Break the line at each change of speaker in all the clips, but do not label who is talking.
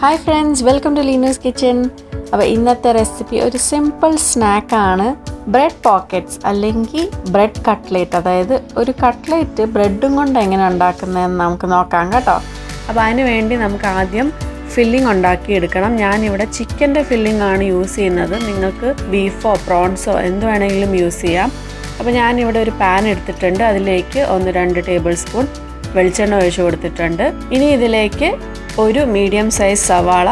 Hi friends, welcome to leenuskitchen. അപ്പോൾ ഇന്നത്തെ recipe ഒരു സിമ്പിൾ സ്നാക്കാണ്. ബ്രെഡ് പോക്കറ്റ്സ് അല്ലെങ്കിൽ ബ്രെഡ് കട്ട്ലേറ്റ്. അതായത് ഒരു കട്ട്ലേറ്റ് ബ്രെഡും കൊണ്ട് എങ്ങനെ ഉണ്ടാക്കുന്നതെന്ന് നമുക്ക് നോക്കാം കേട്ടോ. അപ്പോൾ അതിന് വേണ്ടി നമുക്ക് ആദ്യം ഫില്ലിംഗ് ഉണ്ടാക്കിയെടുക്കണം. ഞാനിവിടെ ചിക്കൻ്റെ ഫില്ലിംഗ് ആണ് യൂസ് ചെയ്യുന്നത്. നിങ്ങൾക്ക് ബീഫോ പ്രോൺസോ എന്ത് വേണമെങ്കിലും യൂസ് ചെയ്യാം. അപ്പോൾ ഞാനിവിടെ ഒരു പാൻ എടുത്തിട്ടുണ്ട്. അതിലേക്ക് 1-2 ടേബിൾ സ്പൂൺ വെളിച്ചെണ്ണ ഒഴിച്ച് കൊടുത്തിട്ടുണ്ട്. ഇനി ഇതിലേക്ക് ഒരു മീഡിയം സൈസ് സവാള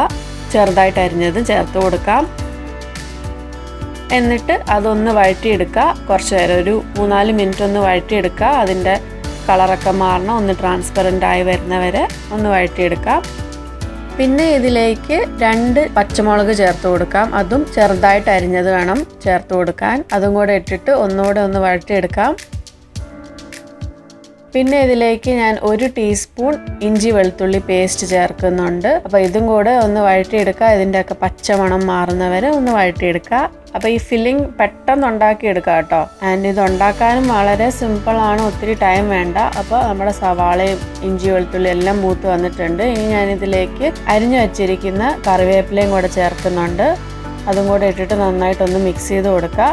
ചെറുതായിട്ട് അരിഞ്ഞത് ചേർത്ത് കൊടുക്കാം. എന്നിട്ട് അതൊന്ന് വഴറ്റിയെടുക്കുക. കുറച്ച് നേരം ഒരു 3-4 മിനിറ്റ് ഒന്ന് വഴറ്റിയെടുക്കുക. അതിൻ്റെ കളറൊക്കെ മാറണം, ഒന്ന് ട്രാൻസ്പെറൻ്റ് ആയി വരുന്നവരെ ഒന്ന് വഴറ്റിയെടുക്കാം. പിന്നെ ഇതിലേക്ക് 2 പച്ചമുളക് ചേർത്ത് കൊടുക്കാം. അതും ചെറുതായിട്ട് അരിഞ്ഞത് വേണം ചേർത്ത് കൊടുക്കാൻ. അതും കൂടെ ഇട്ടിട്ട് ഒന്നുകൂടെ ഒന്ന് വഴറ്റിയെടുക്കാം. പിന്നെ ഇതിലേക്ക് ഞാൻ 1 ടീസ്പൂൺ ഇഞ്ചി വെളുത്തുള്ളി പേസ്റ്റ് ചേർക്കുന്നുണ്ട്. അപ്പോൾ ഇതും കൂടെ ഒന്ന് വഴറ്റിയെടുക്കുക. ഇതിൻ്റെയൊക്കെ പച്ചമണം മാറുന്നവരെ ഒന്ന് വഴറ്റിയെടുക്കുക. അപ്പോൾ ഈ ഫില്ലിംഗ് പെട്ടെന്ന് ഉണ്ടാക്കിയെടുക്കുക കേട്ടോ. ആൻഡ് ഇത് ഉണ്ടാക്കാനും വളരെ സിമ്പിളാണ്, ഒത്തിരി ടൈം വേണ്ട. അപ്പോൾ നമ്മുടെ സവാളയും ഇഞ്ചി വെളുത്തുള്ളി എല്ലാം മൂത്ത് വന്നിട്ടുണ്ട്. ഇനി ഞാനിതിലേക്ക് അരിഞ്ഞു വച്ചിരിക്കുന്ന കറിവേപ്പിലയും കൂടെ ചേർക്കുന്നുണ്ട്. അതും കൂടെ ഇട്ടിട്ട് നന്നായിട്ടൊന്ന് മിക്സ് ചെയ്ത് കൊടുക്കുക.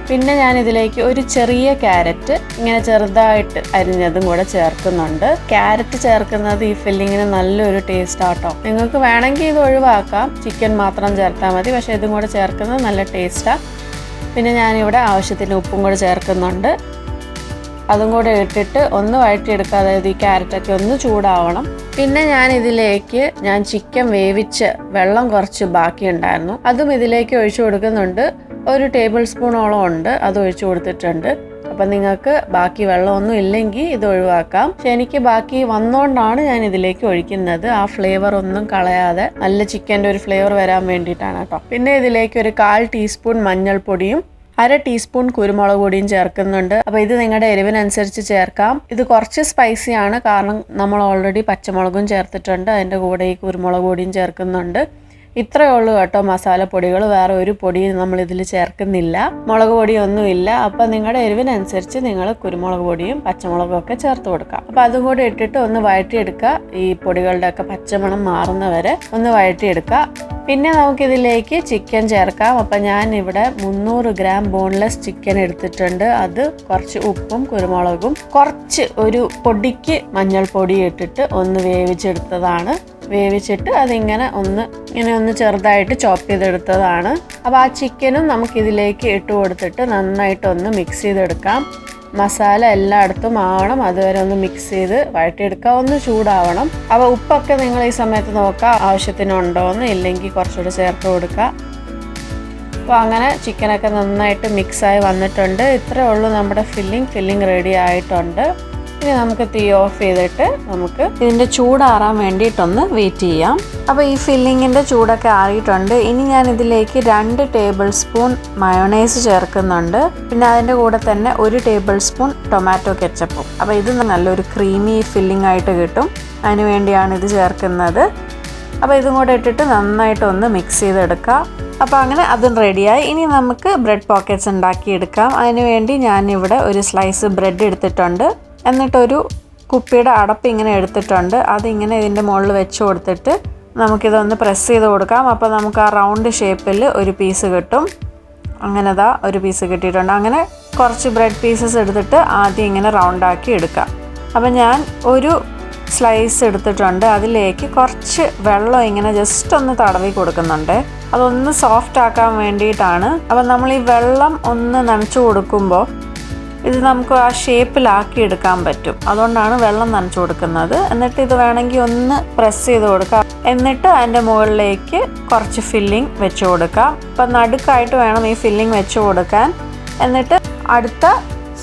പിന്നെ ഞാനിതിലേക്ക് ഒരു ചെറിയ ക്യാരറ്റ് ഇങ്ങനെ ചെറുതായിട്ട് അരിഞ്ഞതും കൂടെ ചേർക്കുന്നുണ്ട്. ക്യാരറ്റ് ചേർക്കുന്നത് ഈ ഫില്ലിങ്ങിന് നല്ലൊരു ടേസ്റ്റ് ആട്ടോ. നിങ്ങൾക്ക് വേണമെങ്കിൽ ഇത് ഒഴിവാക്കാം, ചിക്കൻ മാത്രം ചേർത്താൽ മതി. പക്ഷേ ഇതും കൂടെ ചേർക്കുന്നത് നല്ല ടേസ്റ്റാണ്. പിന്നെ ഞാനിവിടെ ആവശ്യത്തിന് ഉപ്പും കൂടെ ചേർക്കുന്നുണ്ട്. അതും കൂടെ ഇട്ടിട്ട് ഒന്ന് വഴറ്റിയെടുക്കുക. അതായത് ഈ ക്യാരറ്റൊക്കെ ഒന്ന് ചൂടാവണം. പിന്നെ ഞാനിതിലേക്ക് ചിക്കൻ വേവിച്ച് വെള്ളം കുറച്ച് ബാക്കിയുണ്ടായിരുന്നു, അതും ഇതിലേക്ക് ഒഴിച്ചു കൊടുക്കുന്നുണ്ട്. 1 ടേബിൾ സ്പൂണോളം ഉണ്ട്, അത് ഒഴിച്ചു കൊടുത്തിട്ടുണ്ട്. അപ്പം നിങ്ങൾക്ക് ബാക്കി വെള്ളമൊന്നും ഇല്ലെങ്കിൽ ഇത് ഒഴിവാക്കാം. പക്ഷെ എനിക്ക് ബാക്കി വന്നുകൊണ്ടാണ് ഞാൻ ഇതിലേക്ക് ഒഴിക്കുന്നത്. ആ ഫ്ലേവർ ഒന്നും കളയാതെ നല്ല ചിക്കൻ്റെ ഒരു ഫ്ലേവർ വരാൻ വേണ്ടിയിട്ടാണ് കേട്ടോ. പിന്നെ ഇതിലേക്ക് ഒരു 1/4 ടീസ്പൂൺ മഞ്ഞൾപ്പൊടിയും 1/2 ടീസ്പൂൺ കുരുമുളക് പൊടിയും ചേർക്കുന്നുണ്ട്. അപ്പോൾ ഇത് നിങ്ങളുടെ എരിവിനനുസരിച്ച് ചേർക്കാം. ഇത് കുറച്ച് സ്പൈസിയാണ്, കാരണം നമ്മൾ ഓൾറെഡി പച്ചമുളകും ചേർത്തിട്ടുണ്ട്. അതിൻ്റെ കൂടെ ഈ കുരുമുളക് പൊടിയും ചേർക്കുന്നുണ്ട്. ഇത്രയേ ഉള്ളൂ കേട്ടോ മസാലപ്പൊടികൾ. വേറെ ഒരു പൊടിയും നമ്മളിതിൽ ചേർക്കുന്നില്ല, മുളക് പൊടിയൊന്നുമില്ല. അപ്പോൾ നിങ്ങളുടെ എരിവിനനുസരിച്ച് നിങ്ങൾ കുരുമുളക് പൊടിയും പച്ചമുളകും ഒക്കെ ചേർത്ത് കൊടുക്കാം. അപ്പോൾ അതും കൂടി ഇട്ടിട്ട് ഒന്ന് വഴറ്റിയെടുക്കുക. ഈ പൊടികളുടെയൊക്കെ പച്ചമണം മാറുന്നവരെ ഒന്ന് വഴറ്റിയെടുക്കുക. പിന്നെ നമുക്കിതിലേക്ക് ചിക്കൻ ചേർക്കാം. അപ്പം ഞാനിവിടെ 300 ഗ്രാം ബോൺലെസ് ചിക്കൻ എടുത്തിട്ടുണ്ട്. അത് കുറച്ച് ഉപ്പും കുരുമുളകും കുറച്ച് ഒരു പൊടിക്ക് മഞ്ഞൾപ്പൊടി ഇട്ടിട്ട് ഒന്ന് വേവിച്ചെടുത്തതാണ്. വേവിച്ചിട്ട് അതിങ്ങനെ ഒന്ന് ചെറുതായിട്ട് ചോപ്പ് ചെയ്തെടുത്തതാണ്. അപ്പോൾ ആ ചിക്കനും നമുക്കിതിലേക്ക് ഇട്ട് കൊടുത്തിട്ട് നന്നായിട്ടൊന്ന് മിക്സ് ചെയ്തെടുക്കാം. മസാല എല്ലായിടത്തും ആവണം, അതുവരെ ഒന്ന് മിക്സ് ചെയ്ത് വഴറ്റിയെടുക്കുക. ഒന്ന് ചൂടാവണം. അപ്പോൾ ഉപ്പൊക്കെ നിങ്ങൾ ഈ സമയത്ത് നോക്കുക ആവശ്യത്തിനുണ്ടോയെന്ന്, ഇല്ലെങ്കിൽ കുറച്ചുകൂടി ചേർത്ത് കൊടുക്കുക. അപ്പോൾ അങ്ങനെ ചിക്കനൊക്കെ നന്നായിട്ട് മിക്സായി വന്നിട്ടുണ്ട്. ഇത്രയേ ഉള്ളൂ നമ്മുടെ ഫില്ലിംഗ് റെഡി ആയിട്ടുണ്ട്. ഇനി നമുക്ക് തീ ഓഫ് ചെയ്തിട്ട് നമുക്ക് ഇതിൻ്റെ ചൂടാറാൻ വേണ്ടിയിട്ടൊന്ന് വെയിറ്റ് ചെയ്യാം. അപ്പോൾ ഈ ഫില്ലിങ്ങിൻ്റെ ചൂടൊക്കെ ആറിയിട്ടുണ്ട്. ഇനി ഞാൻ ഇതിലേക്ക് 2 ടേബിൾ സ്പൂൺ മയോണൈസ് ചേർക്കുന്നുണ്ട്. പിന്നെ അതിൻ്റെ കൂടെ തന്നെ 1 ടേബിൾ സ്പൂൺ ടൊമാറ്റോ കെച്ചപ്പും. അപ്പോൾ ഇത് നല്ലൊരു ക്രീമി ഫില്ലിംഗ് ആയിട്ട് കിട്ടും. അതിന് വേണ്ടിയാണ് ഇത് ചേർക്കുന്നത്. അപ്പോൾ ഇതും കൂടെ ഇട്ടിട്ട് നന്നായിട്ടൊന്ന് മിക്സ് ചെയ്തെടുക്കുക. അപ്പോൾ അങ്ങനെ അതും റെഡിയായി. ഇനി നമുക്ക് ബ്രെഡ് പോക്കറ്റ്സ് ഉണ്ടാക്കിയെടുക്കാം. അതിന് വേണ്ടി ഞാനിവിടെ ഒരു സ്ലൈസ് ബ്രെഡ് എടുത്തിട്ടുണ്ട്. എന്നിട്ടൊരു കുപ്പിയുടെ അടപ്പ് ഇങ്ങനെ എടുത്തിട്ടുണ്ട്. അതിങ്ങനെ ഇതിൻ്റെ മുകളിൽ വെച്ച് കൊടുത്തിട്ട് നമുക്കിതൊന്ന് പ്രസ് ചെയ്ത് കൊടുക്കാം. അപ്പോൾ നമുക്ക് ആ റൗണ്ട് ഷേപ്പിൽ ഒരു പീസ് കിട്ടും. അങ്ങനെ ഒരു പീസ് കിട്ടിയിട്ടുണ്ട്. അങ്ങനെ കുറച്ച് ബ്രെഡ് പീസസ് എടുത്തിട്ട് ആദ്യം ഇങ്ങനെ റൗണ്ടാക്കി എടുക്കാം. അപ്പോൾ ഞാൻ ഒരു സ്ലൈസ് എടുത്തിട്ടുണ്ട്. അതിലേക്ക് കുറച്ച് വെള്ളം ഇങ്ങനെ ജസ്റ്റ് ഒന്ന് തടവി കൊടുക്കുന്നുണ്ട്. അതൊന്ന് സോഫ്റ്റ് ആക്കാൻ വേണ്ടിയിട്ടാണ്. അപ്പോൾ നമ്മൾ ഈ വെള്ളം ഒന്ന് നനച്ചു കൊടുക്കുമ്പോൾ ഇത് നമുക്ക് ആ ഷേപ്പിലാക്കി എടുക്കാൻ പറ്റും. അതുകൊണ്ടാണ് വെള്ളം നനച്ചു കൊടുക്കുന്നത്. എന്നിട്ട് ഇത് വേണമെങ്കിൽ ഒന്ന് പ്രസ് ചെയ്ത് കൊടുക്കാം. എന്നിട്ട് അതിൻ്റെ മുകളിലേക്ക് കുറച്ച് ഫില്ലിംഗ് വെച്ച് കൊടുക്കാം. അപ്പം നടുക്കായിട്ട് വേണം ഈ ഫില്ലിംഗ് വെച്ച് കൊടുക്കാൻ. എന്നിട്ട് അടുത്ത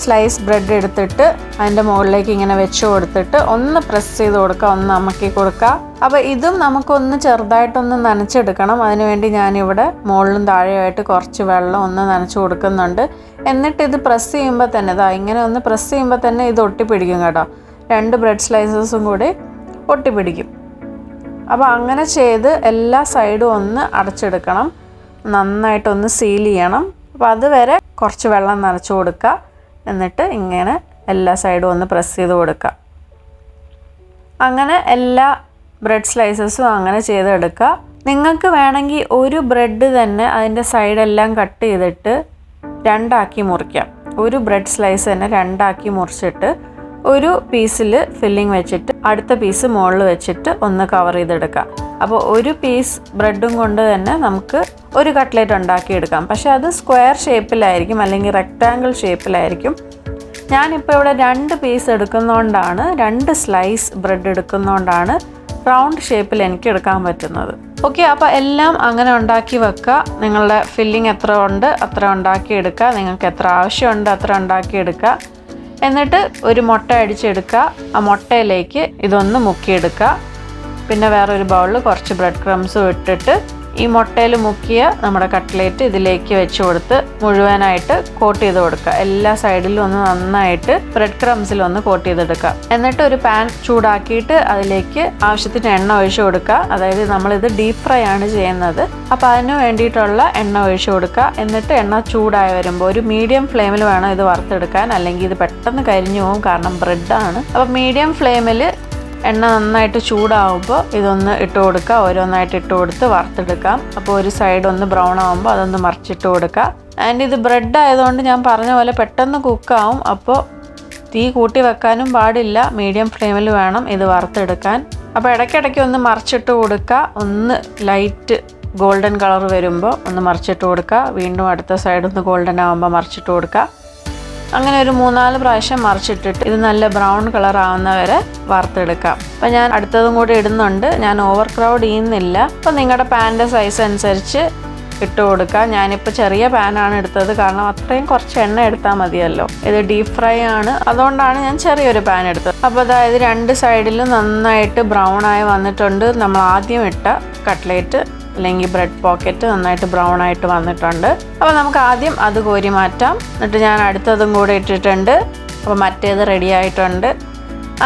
സ്ലൈസ് ബ്രെഡ് എടുത്തിട്ട് അതിൻ്റെ മുകളിലേക്ക് ഇങ്ങനെ വെച്ച് കൊടുത്തിട്ട് ഒന്ന് പ്രസ് ചെയ്ത് കൊടുക്കുക, ഒന്ന് അമക്കി കൊടുക്കുക. അപ്പോൾ ഇതും നമുക്കൊന്ന് ചെറുതായിട്ടൊന്ന് നനച്ചെടുക്കണം. അതിനുവേണ്ടി ഞാനിവിടെ മുകളിലും താഴെയായിട്ട് കുറച്ച് വെള്ളം ഒന്ന് നനച്ച് കൊടുക്കുന്നുണ്ട്. എന്നിട്ട് ഇത് പ്രസ് ചെയ്യുമ്പോൾ തന്നെ ഇങ്ങനെ ഒന്ന് പ്രസ് ചെയ്യുമ്പോൾ തന്നെ ഇത് ഒട്ടിപ്പിടിക്കും കേട്ടോ. 2 ബ്രെഡ് സ്ലൈസസും കൂടി ഒട്ടിപ്പിടിക്കും. അപ്പോൾ അങ്ങനെ ചെയ്ത് എല്ലാ സൈഡും ഒന്ന് അടച്ചെടുക്കണം. നന്നായിട്ടൊന്ന് സീൽ ചെയ്യണം. അപ്പോൾ അതുവരെ കുറച്ച് വെള്ളം നനച്ച് കൊടുക്കുക. എന്നിട്ട് ഇങ്ങനെ എല്ലാ സൈഡും ഒന്ന് പ്രസ് ചെയ്ത് കൊടുക്കുക. അങ്ങനെ എല്ലാ ബ്രെഡ് സ്ലൈസസും അങ്ങനെ ചെയ്തെടുക്കുക. നിങ്ങൾക്ക് വേണമെങ്കിൽ ഒരു ബ്രെഡ് തന്നെ അതിൻ്റെ സൈഡെല്ലാം കട്ട് ചെയ്തിട്ട് രണ്ടാക്കി മുറിക്കാം. ഒരു ബ്രെഡ് സ്ലൈസ് തന്നെ രണ്ടാക്കി മുറിച്ചിട്ട് ഒരു പീസിൽ ഫില്ലിംഗ് വെച്ചിട്ട് അടുത്ത പീസ് മുകളിൽ വെച്ചിട്ട് ഒന്ന് കവർ ചെയ്തെടുക്കാം. അപ്പോൾ ഒരു പീസ് ബ്രെഡും കൊണ്ട് തന്നെ നമുക്ക് ഒരു കട്ട്ലേറ്റ് ഉണ്ടാക്കിയെടുക്കാം. പക്ഷേ അത് സ്ക്വയർ ഷേപ്പിലായിരിക്കും അല്ലെങ്കിൽ റെക്റ്റാങ്കിൾ ഷേപ്പിലായിരിക്കും. ഞാനിപ്പോൾ ഇവിടെ 2 പീസ് എടുക്കുന്നതുകൊണ്ടാണ്, 2 സ്ലൈസ് ബ്രെഡ് എടുക്കുന്നതുകൊണ്ടാണ് റൗണ്ട് ഷേപ്പിൽ എനിക്ക് എടുക്കാൻ പറ്റുന്നത്. ഓക്കെ, അപ്പോൾ എല്ലാം അങ്ങനെ ഉണ്ടാക്കി വെക്കുക. നിങ്ങളുടെ ഫില്ലിംഗ് എത്ര ഉണ്ട് അത്ര ഉണ്ടാക്കിയെടുക്കുക. നിങ്ങൾക്ക് എത്ര ആവശ്യമുണ്ട് അത്ര ഉണ്ടാക്കിയെടുക്കുക. എന്നിട്ട് ഒരു മുട്ട അടിച്ചെടുക്കുക. ആ മുട്ടയിലേക്ക് ഇതൊന്ന് മുക്കിയെടുക്കുക. പിന്നെ വേറൊരു ബൗളിൽ കുറച്ച് ബ്രെഡ് ക്രംസും ഇട്ടിട്ട് ഈ മുട്ടയിൽ മുക്കിയ നമ്മുടെ കട്ട്ലേറ്റ് ഇതിലേക്ക് വെച്ച് കൊടുത്ത് മുഴുവനായിട്ട് കോട്ട് ചെയ്ത് കൊടുക്കുക. എല്ലാ സൈഡിലും ഒന്ന് നന്നായിട്ട് ബ്രെഡ് ക്രംസിൽ ഒന്ന് കോട്ട് ചെയ്തെടുക്കുക. എന്നിട്ട് ഒരു പാൻ ചൂടാക്കിയിട്ട് അതിലേക്ക് ആവശ്യത്തിന് എണ്ണ ഒഴിച്ചു കൊടുക്കുക. അതായത് നമ്മളിത് ഡീപ്പ് ഫ്രൈ ആണ് ചെയ്യുന്നത്. അപ്പോൾ അതിന് വേണ്ടിയിട്ടുള്ള എണ്ണ ഒഴിച്ചു കൊടുക്കുക. എന്നിട്ട് എണ്ണ ചൂടായി വരുമ്പോൾ ഒരു മീഡിയം ഫ്ലെയിമിൽ വേണം ഇത് വറുത്തെടുക്കാൻ, അല്ലെങ്കിൽ ഇത് പെട്ടെന്ന് കരിഞ്ഞു പോകും, കാരണം ബ്രെഡാണ്. അപ്പോൾ മീഡിയം ഫ്ലെയിമിൽ എണ്ണ നന്നായിട്ട് ചൂടാവുമ്പോൾ ഇതൊന്ന് ഇട്ട് കൊടുക്കുക. ഓരോന്നായിട്ട് ഇട്ട് കൊടുത്ത് വറുത്തെടുക്കാം. അപ്പോൾ ഒരു സൈഡ് ഒന്ന് ബ്രൗൺ ആകുമ്പോൾ അതൊന്ന് മറിച്ചിട്ട് കൊടുക്കുക. ആൻഡ് ഇത് ബ്രെഡ് ആയതുകൊണ്ട് ഞാൻ പറഞ്ഞ പോലെ പെട്ടെന്ന് കുക്കാവും. അപ്പോൾ തീ കൂട്ടി വെക്കാനും പാടില്ല, മീഡിയം ഫ്ലെയിമിൽ വേണം ഇത് വറുത്തെടുക്കാൻ. അപ്പോൾ ഇടയ്ക്കിടയ്ക്ക് ഒന്ന് മറിച്ചിട്ട് കൊടുക്കുക. ഒന്ന് ലൈറ്റ് ഗോൾഡൻ കളർ വരുമ്പോൾ ഒന്ന് മറിച്ചിട്ട് കൊടുക്കുക. വീണ്ടും അടുത്ത സൈഡ് ഒന്ന് ഗോൾഡൻ ആകുമ്പോൾ മറിച്ചിട്ട് കൊടുക്കുക. അങ്ങനെ ഒരു 3-4 പ്രാവശ്യം മറിച്ചിട്ടിട്ട് ഇത് നല്ല ബ്രൗൺ കളർ ആവുന്നവരെ വറുത്തെടുക്കാം. അപ്പം ഞാൻ അടുത്തതും കൂടി ഇടുന്നുണ്ട്. ഞാൻ ഓവർ ക്രൗഡ് ചെയ്യുന്നില്ല. അപ്പോൾ നിങ്ങളുടെ പാനിൻ്റെ സൈസ് അനുസരിച്ച് ഇട്ട് കൊടുക്കുക. ഞാനിപ്പോൾ ചെറിയ പാനാണ് എടുത്തത്, കാരണം അത്രയും കുറച്ച് എണ്ണ എടുത്താൽ മതിയല്ലോ. ഇത് ഡീപ്പ് ഫ്രൈ ആണ്, അതുകൊണ്ടാണ് ഞാൻ ചെറിയൊരു പാൻ എടുത്തത്. അപ്പോൾ അതായത് 2 സൈഡിലും നന്നായിട്ട് ബ്രൗൺ ആയി വന്നിട്ടുണ്ട്. നമ്മൾ ആദ്യം ഇട്ട കട്ട്ലേറ്റ് അല്ലെങ്കിൽ ബ്രെഡ് പോക്കറ്റ് നന്നായിട്ട് ബ്രൗൺ ആയിട്ട് വന്നിട്ടുണ്ട്. അപ്പോൾ നമുക്ക് ആദ്യം അത് കോരി മാറ്റാം. എന്നിട്ട് ഞാൻ അടുത്തതും കൂടെ ഇട്ടിട്ടുണ്ട്. അപ്പോൾ മറ്റേത് റെഡി ആയിട്ടുണ്ട്.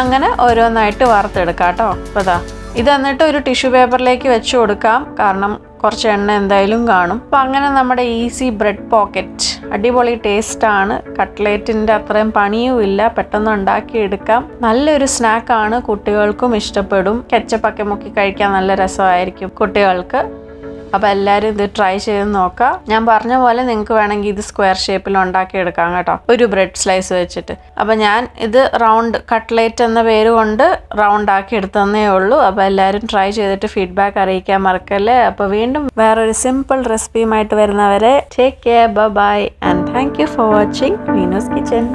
അങ്ങനെ ഓരോന്നായിട്ട് വറുത്തെടുക്കാം കേട്ടോ. അപ്പോൾ ഇത് എന്നിട്ട് ഒരു ടിഷ്യൂ പേപ്പറിലേക്ക് വെച്ച് കൊടുക്കാം, കാരണം കുറച്ച് എണ്ണ എന്തായാലും കാണും. അപ്പോൾ അങ്ങനെ നമ്മുടെ ഈസി ബ്രെഡ് പോക്കറ്റ് അടിപൊളി ടേസ്റ്റാണ്. കട്ട്ലേറ്റിൻ്റെ അത്രയും പണിയും ഇല്ല, പെട്ടെന്ന് ഉണ്ടാക്കിയെടുക്കാം. നല്ലൊരു സ്നാക്കാണ്, കുട്ടികൾക്കും ഇഷ്ടപ്പെടും. കെച്ചപ്പൊക്കെ മുക്കി കഴിക്കാൻ നല്ല രസമായിരിക്കും കുട്ടികൾക്ക്. അപ്പോൾ എല്ലാവരും ഇത് ട്രൈ ചെയ്ത് നോക്കാം. ഞാൻ പറഞ്ഞ പോലെ നിങ്ങൾക്ക് വേണമെങ്കിൽ ഇത് സ്ക്വയർ ഷേപ്പിൽ ഉണ്ടാക്കിയെടുക്കാം കേട്ടോ, ഒരു ബ്രെഡ് സ്ലൈസ് വെച്ചിട്ട്. അപ്പോൾ ഞാൻ ഇത് റൗണ്ട് കട്ട്ലേറ്റ് എന്ന പേര് കൊണ്ട് റൗണ്ട് ആക്കി എടുത്തതന്നേ ഉള്ളൂ. അപ്പോൾ എല്ലാവരും ട്രൈ ചെയ്തിട്ട് ഫീഡ്ബാക്ക് അറിയിക്കാൻ മറക്കല്ലേ. അപ്പോൾ വീണ്ടും വേറൊരു സിമ്പിൾ റെസിപ്പിയുമായിട്ട് വരുന്നവരെ take care, bye and thank you for watching Leenu's kitchen.